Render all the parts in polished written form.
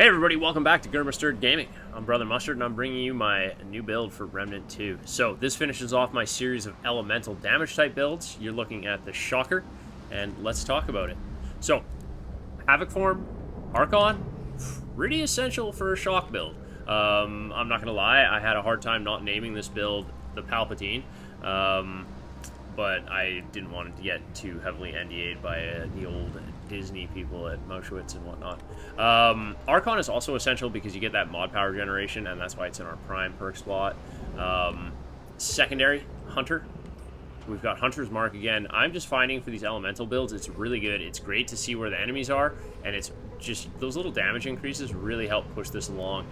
Hey everybody, welcome back to Grr-Must-Errd Gaming. I'm Brother Mustard and I'm bringing you my new build for Remnant 2. So this finishes off my series of elemental damage type builds. You're looking at the Shocker, and let's talk about it. So, Havoc form, Archon, pretty essential for a shock build. I'm not gonna lie, I had a hard time not naming this build the Palpatine. But I didn't want it to get too heavily NDA'd by the old Disney people at Mauschwitz and whatnot. Archon is also essential because you get that mod power generation, and that's why it's in our prime perk slot. Secondary, Hunter. We've got Hunter's Mark again. I'm just finding for these elemental builds, it's really good. It's great to see where the enemies are, and it's just those little damage increases really help push this along.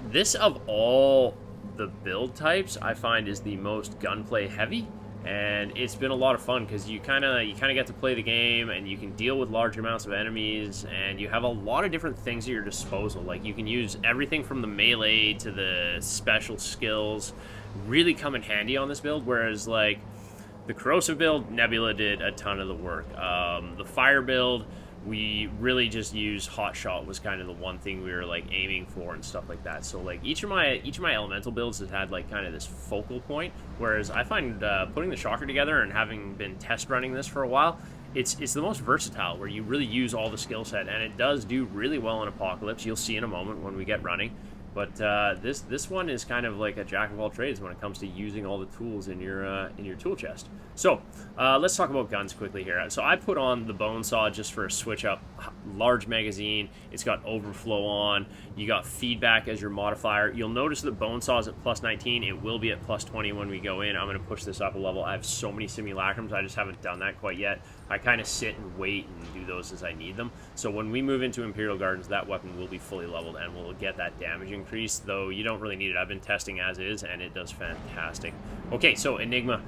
This, of all the build types, I find is the most gunplay heavy. And it's been a lot of fun because you kind of get to play the game, and you can deal with large amounts of enemies, and you have a lot of different things at your disposal. Like, you can use everything from the melee to the special skills really come in handy on this build, whereas like the corrosive build, Nebula did a ton of the work. The fire build, we really just used hot shot was kind of the one thing we were like aiming for and stuff like that. So like each of my elemental builds has had like kind of this focal point, whereas I find putting the Shocker together and having been test running this for a while, it's the most versatile, where you really use all the skill set, and it does do really well in Apocalypse. You'll see in a moment when we get running. But this one is kind of like a jack of all trades when it comes to using all the tools in your tool chest. So let's talk about guns quickly here. So I put on the Bone Saw just for a switch up. Large magazine. It's got overflow on. You got feedback as your modifier. You'll notice that Bone Saw is at plus 19. It will be at plus 20 when we go in. I'm going to push this up a level. I have so many simulacrums. I just haven't done that quite yet. I kind of sit and wait and do those as I need them. So when we move into Imperial Gardens, that weapon will be fully leveled and we'll get that damage increase, though you don't really need it. I've been testing as is, and it does fantastic. Okay, so Enigma.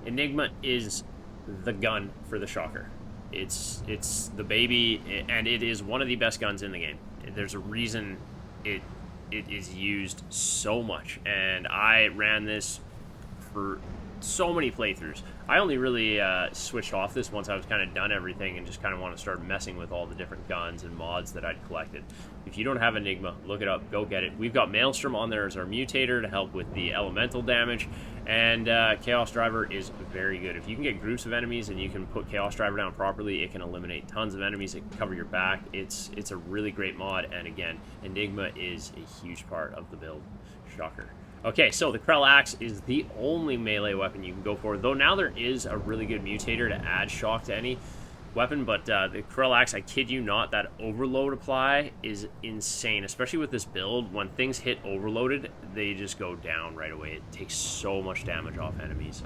Enigma is the gun for the Shocker. It's the baby, and it is one of the best guns in the game. There's a reason it is used so much, and I ran this for so many playthroughs. I only really switched off this once I was kind of done everything and just kind of want to start messing with all the different guns and mods that I'd collected. If you don't have Enigma, look it up, go get it. We've got Maelstrom on there as our mutator to help with the elemental damage, and Chaos Driver is very good. If you can get groups of enemies and you can put Chaos Driver down properly, it can eliminate tons of enemies, it can cover your back. It's a really great mod, and again, Enigma is a huge part of the build. Shocker. Okay, so the Krell Axe is the only melee weapon you can go for, though now there is a really good mutator to add shock to any weapon, but the Krell Axe, I kid you not, that overload apply is insane, especially with this build. When things hit overloaded, they just go down right away. It takes so much damage off enemies.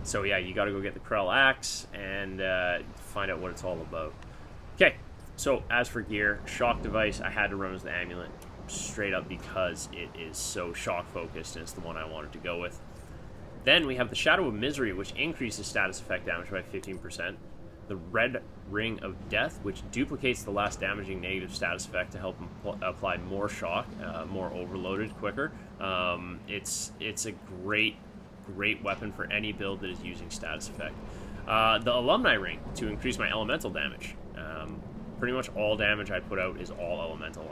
So yeah, you gotta go get the Krell Axe and find out what it's all about. Okay, so as for gear, shock device, I had to run as the amulet. Straight up because it is so shock focused, and it's the one I wanted to go with. Then we have the Shadow of Misery, which increases status effect damage by 15%. The Red Ring of Death, which duplicates the last damaging negative status effect to help apply more shock, more overloaded quicker. It's a great weapon for any build that is using status effect. The Alumni Ring to increase my elemental damage. Pretty much all damage I put out is all elemental.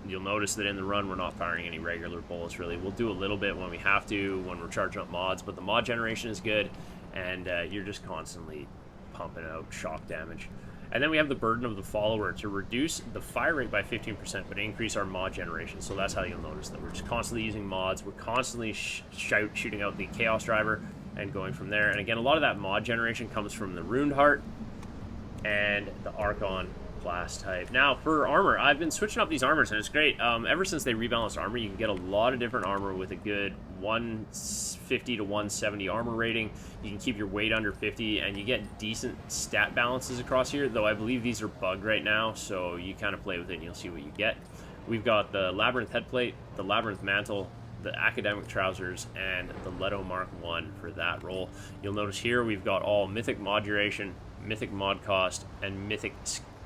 You'll notice that in the run we're not firing any regular bullets really. We'll do a little bit when we have to, when we're charging up mods, but the mod generation is good, and you're just constantly pumping out shock damage. And then we have the Burden of the Follower to reduce the fire rate by 15%, but increase our mod generation. So that's how you'll notice that we're just constantly using mods. We're constantly shooting out the Chaos Driver and going from there. And again, a lot of that mod generation comes from the Runed Heart and the Archon class type. Now, for armor, I've been switching up these armors, and it's great. Ever since they rebalanced armor, you can get a lot of different armor with a good 150 to 170 armor rating. You can keep your weight under 50, and you get decent stat balances across here, though I believe these are bugged right now, so you kind of play with it and you'll see what you get. We've got the Labyrinth Headplate, the Labyrinth Mantle, the Academic Trousers, and the Leto Mark 1 for that role. You'll notice here we've got all Mythic Mod Duration, Mythic Mod Cost, and Mythic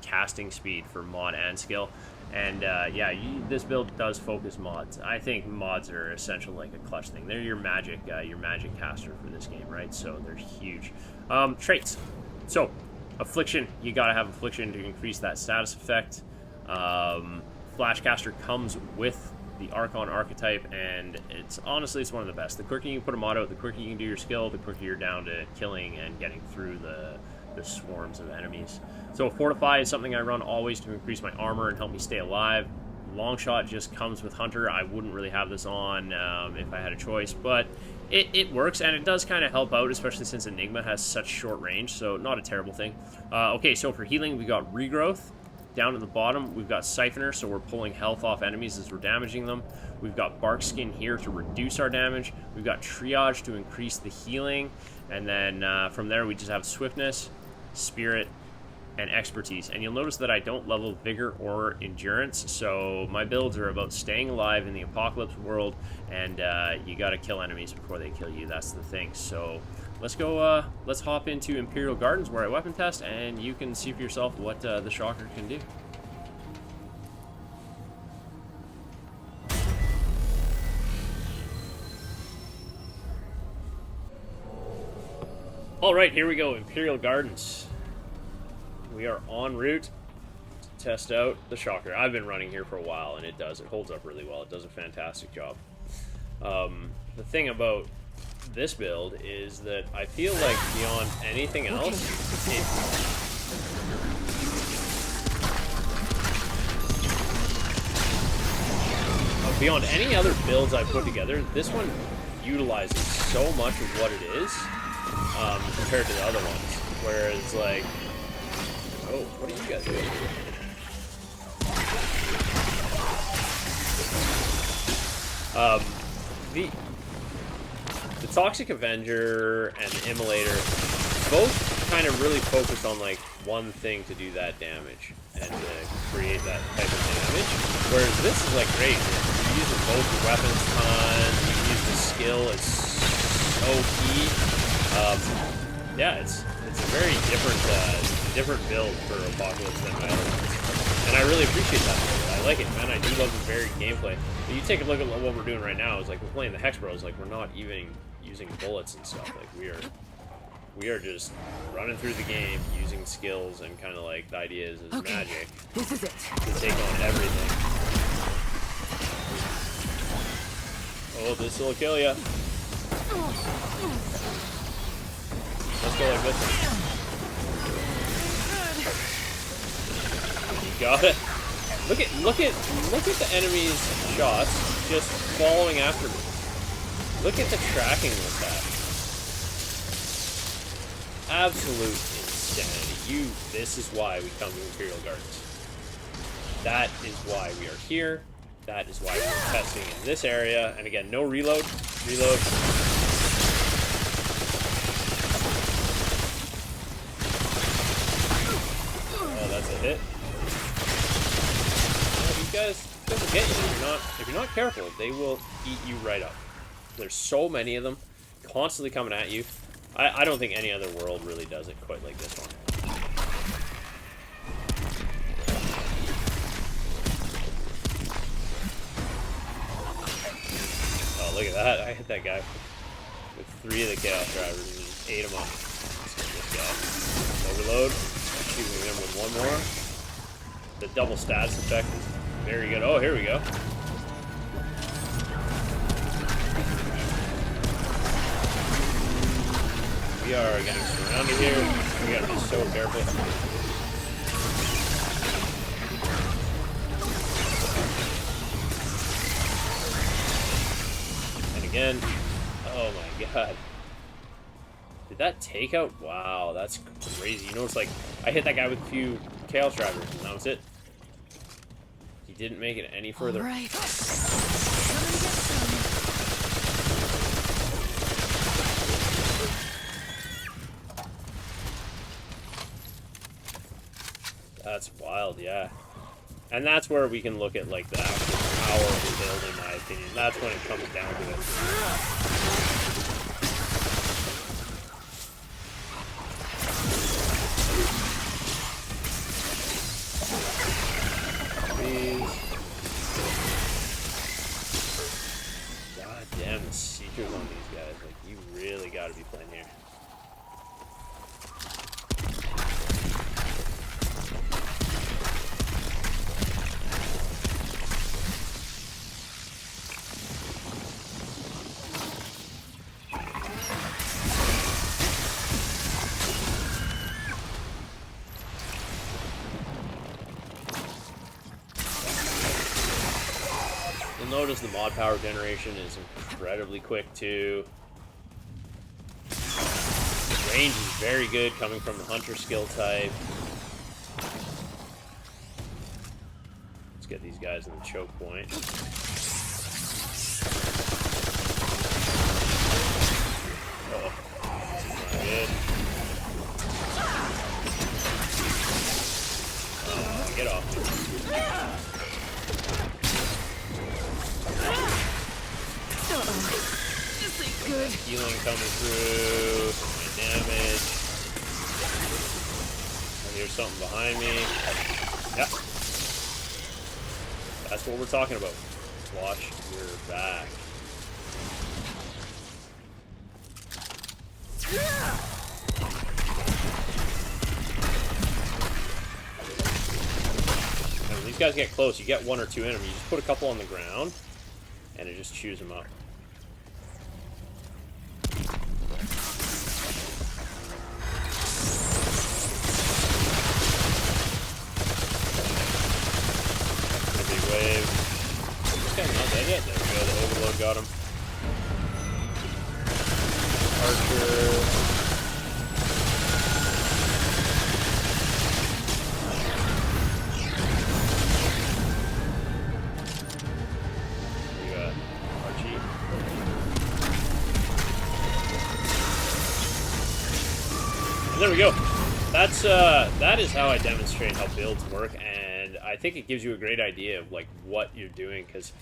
Casting Speed for mod and skill. And yeah, this build does focus mods. I think mods are essential, like a clutch thing. They're your magic caster for this game, right? So they're huge. Traits. So Affliction, you gotta have Affliction to increase that status effect. Flashcaster comes with the Archon archetype, and it's honestly one of the best. The quicker you can put a mod out, the quicker you can do your skill, the quicker you're down to killing and getting through the swarms of enemies. So Fortify is something I run always to increase my armor and help me stay alive. Longshot just comes with Hunter. I wouldn't really have this on if I had a choice, but it works, and it does kind of help out, especially since Enigma has such short range, so not a terrible thing. Okay, so for healing, we got Regrowth. Down at the bottom, we've got Siphoner, so we're pulling health off enemies as we're damaging them. We've got Bark Skin here to reduce our damage. We've got Triage to increase the healing. And then from there, we just have Swiftness, Spirit, and Expertise. And you'll notice that I don't level Vigor or Endurance, so my builds are about staying alive in the Apocalypse world, and you gotta kill enemies before they kill you. That's the thing. So let's go, let's hop into Imperial Gardens where I weapon test, and you can see for yourself what the Shocker can do. Alright, here we go, Imperial Gardens. We are en route to test out the Shocker. I've been running here for a while, and it holds up really well. It does a fantastic job. The thing about this build is that I feel like beyond anything else, beyond any other builds I put together, this one utilizes so much of what it is compared to the other ones. Whereas, like, oh, what are you guys doing? The Toxic Avenger and the Immolator both kind of really focused on like one thing to do that damage and to create that type of damage. Whereas this is like great. You use both your weapons tons, you use the skill, it's so key. Yeah, it's a very different build for Apocalypse than my other ones. And I really appreciate that. I like it, man. I do love the varied gameplay. But you take a look at what we're doing right now. It's like we're playing the Hex Bros. Like, we're not even using bullets and stuff. Like, we are just running through the game, using skills, and kind of like the idea is magic. This is it. To take on everything. Oh, this will kill ya. Let's go like this one. You got it. Look at the enemy's shots just following after me. Look at the tracking with that. Absolute insanity. This is why we come to Imperial Gardens. That is why we are here. That is why we're testing in this area. And again, no reload. Reload. Oh, that's a hit. These guys will get you. If you're not careful, they will eat you right up. There's so many of them, constantly coming at you. I don't think any other world really does it quite like this one. Oh, look at that. I hit that guy with 3 of the Chaos Drivers and ate him up. This guy. Overload. Shooting him with 1 more. The double stats effect is very good. Oh, here we go. We are getting surrounded here. We gotta be so careful. And again, oh my god. Did that take out? Wow, that's crazy. You know, it's like, I hit that guy with a few Chaos Drivers, and that was it. He didn't make it any further. All right. That's wild, yeah. And that's where we can look at, like, the actual power of the build, in my opinion. That's when it comes down to it. God damn, the seekers on these guys. Like, you really gotta be playing here. notice the mod power generation is incredibly quick too. Range is very good coming from the hunter skill type. Let's get these guys in the choke point. Uh-oh. This is not good. Get off. This ain't good. Healing coming through. My damage. Oh, here's something behind me. Yep. That's what we're talking about. Watch your back. And when these guys get close, you get one or two in them. You just put a couple on the ground, and it just chews them up. Wave. This guy's not dead yet. There we go. The overload got him. Archer. We got Archie. And there we go. That is how I demonstrate how builds work, and I think it gives you a great idea of like what you're doing, because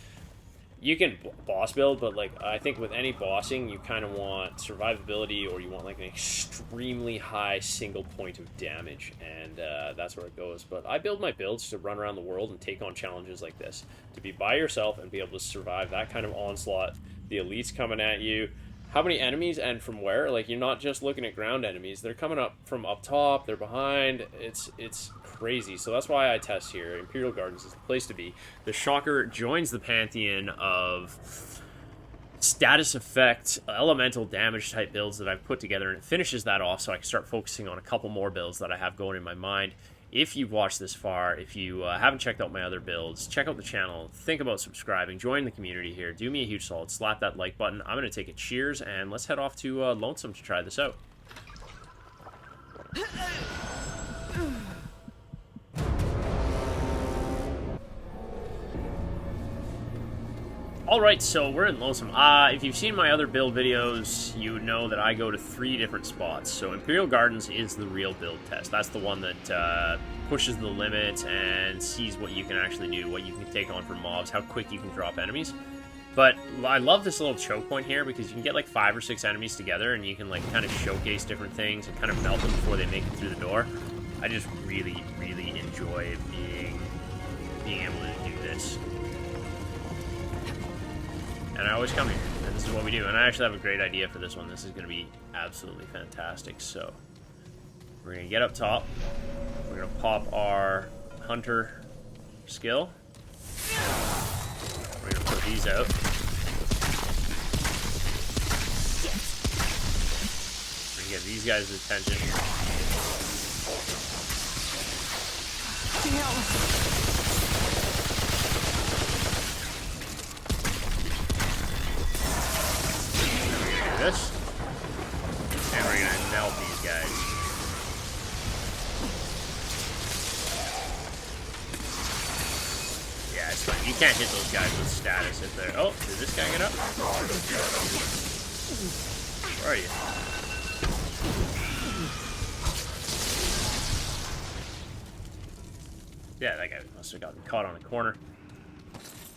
you can boss build, but like I think with any bossing you kind of want survivability, or you want like an extremely high single point of damage, and that's where it goes. But I build my builds to run around the world and take on challenges like this, to be by yourself and be able to survive that kind of onslaught, the elites coming at you. How many enemies and from where? Like, you're not just looking at ground enemies. They're coming up from up top. They're behind. It's crazy. So that's why I test here. Imperial Gardens is the place to be. The Shocker joins the pantheon of status effect, elemental damage type builds that I've put together, and it finishes that off so I can start focusing on a couple more builds that I have going in my mind. If you've watched this far, if you haven't checked out my other builds, check out the channel, think about subscribing, join the community here, do me a huge solid, slap that like button. I'm going to take a cheers, and let's head off to Lonesome to try this out. Alright, so we're in Lonesome. If you've seen my other build videos, you would know that I go to 3 different spots. So Imperial Gardens is the real build test. That's the one that pushes the limits and sees what you can actually do, what you can take on for mobs, how quick you can drop enemies. But I love this little choke point here because you can get like 5 or 6 enemies together and you can like kind of showcase different things and kind of melt them before they make it through the door. I just really, really enjoy being able to do this. And I always come here, and this is what we do. And I actually have a great idea for this one. This is going to be absolutely fantastic. So, we're going to get up top. We're going to pop our hunter skill. We're going to put these out. We're going to get these guys' attention. This, and we're gonna melt these guys. Yeah, it's fine. You can't hit those guys with status if they're. Oh, did this guy get up? Where are you? Yeah, that guy must have gotten caught on a corner.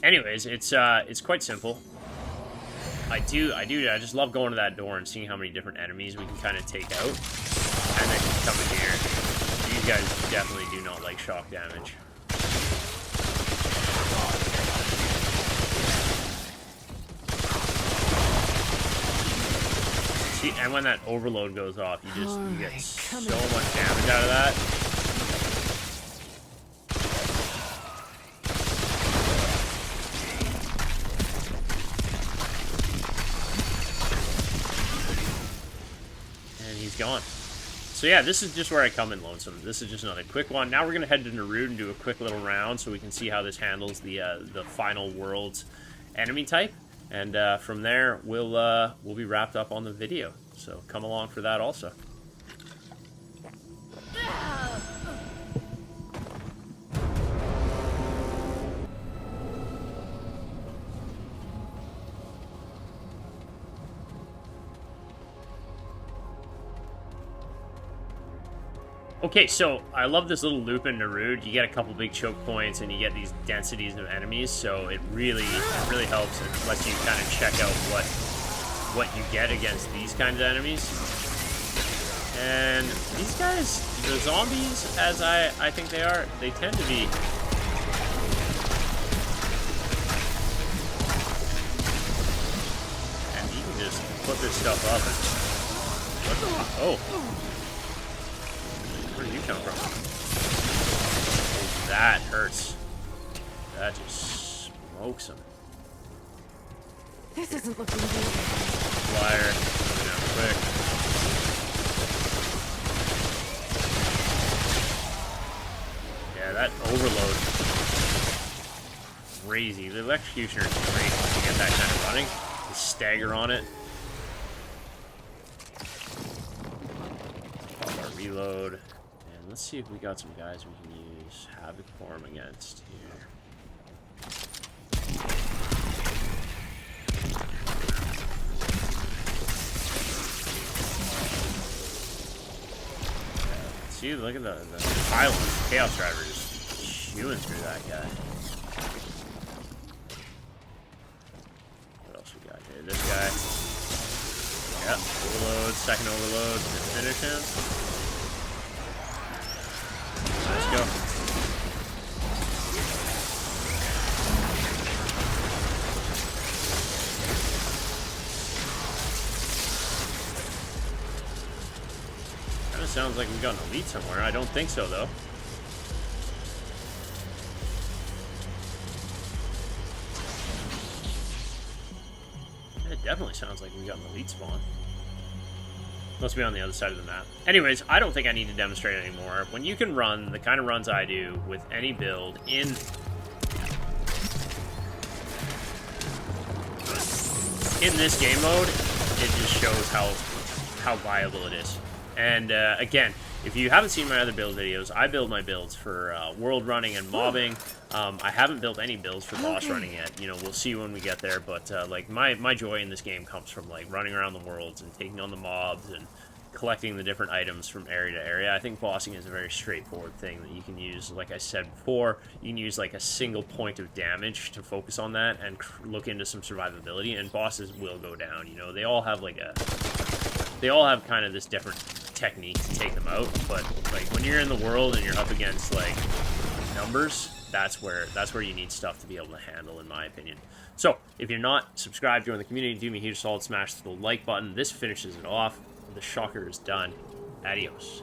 Anyways, it's quite simple. I just love going to that door and seeing how many different enemies we can kind of take out. And then come in here. These guys definitely do not like shock damage. See, and when that overload goes off, you get so much damage out of that. Gone. So yeah, this is just where I come in Lonesome. This is just another quick one. Now we're going to head to Narude and do a quick little round so we can see how this handles the final worlds enemy type, and from there we'll be wrapped up on the video. So come along for that also. Okay, so I love this little loop in Narude. You get a couple big choke points, and you get these densities of enemies. So it really helps and lets you kind of check out what you get against these kinds of enemies. And these guys, the zombies, as I think they are, they tend to be. And you can just put this stuff up and what the, oh. Where did you come from? Oh, that hurts. That just smokes him. This isn't looking good. Flyer. Coming out quick. Yeah, that overload. Crazy. The Electrocutioner is great when you get that kind of running. You stagger on it. Pop our reload. Let's see if we got some guys we can use Havoc Form against here. Yeah, see, look at the pylon. Chaos Driver just chewing through that guy. What else we got here? This guy. Yep, overload, second overload to finish him. Let's go. Kind of sounds like we got an elite somewhere. I don't think so, though. It definitely sounds like we got an elite spawn. Must be on the other side of the map. Anyways, I don't think I need to demonstrate anymore. When you can run the kind of runs I do with any build in this game mode, it just shows how viable it is. And again, if you haven't seen my other build videos, I build my builds for world running and mobbing. I haven't built any builds for boss running yet. You know, we'll see when we get there. But like my joy in this game comes from like running around the worlds and taking on the mobs and collecting the different items from area to area. I think bossing is a very straightforward thing that you can use. Like I said before, you can use like a single point of damage to focus on that and look into some survivability. And bosses will go down. You know, they all have kind of this different technique to take them out, but like when you're in the world and you're up against like numbers, that's where you need stuff to be able to handle, in my opinion. So if you're not subscribed, join the community, do me a huge solid, smash the like button. This finishes it off. The shocker is done. Adios.